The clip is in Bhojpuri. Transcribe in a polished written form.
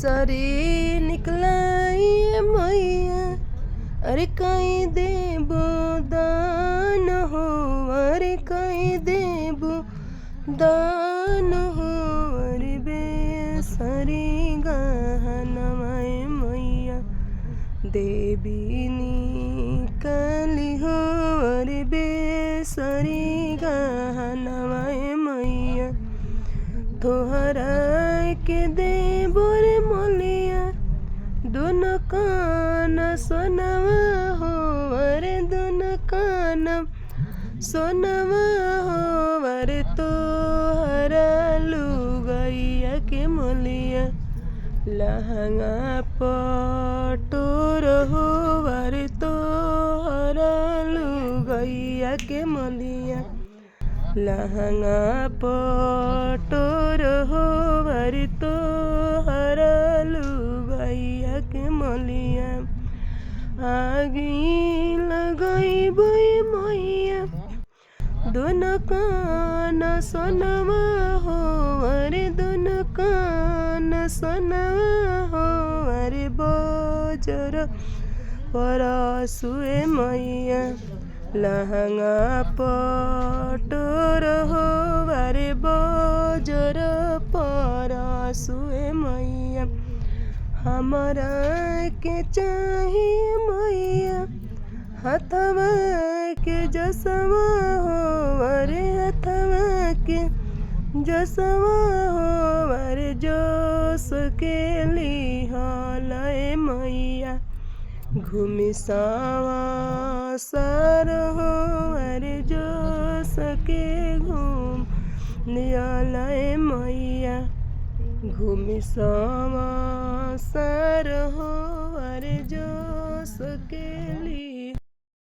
सरी निकलाई मैया अरे कहीं देबो दान हो अरे कहीं देबो दान हो अरे बेसरी गहनमाय मैया देवी निकाली हो अरे बेसरी गहनमाय मैया तोहरा के देबो रे मोलिया दोनों कान सोनवा हो अरे दोनों कान सोनवा हो अरे तोहरा लुगैया के मोलिया लहंगा पटोर हो अरे तोहरा लुगैया के मोलिया लहंगा पटोर हो अरे तोहरा लुगैया के मोलिया आगी लगैबो मैया दोनों कान सोनवा हो अरे दोनों कान सोनवा हो अरे बजर परसुए मैया लहंगा पटोर हो अरे बजर परसुए मैया हमारा के चाहिए मैया हथवा के जसवा हो अरे हथवा के जसवा हो अरे जोस के लिहलय मैया घूमी सावा सर हो अरे जोस के घूम लिहलय मैया घूमी सावा सर हो अरे जोस के लिए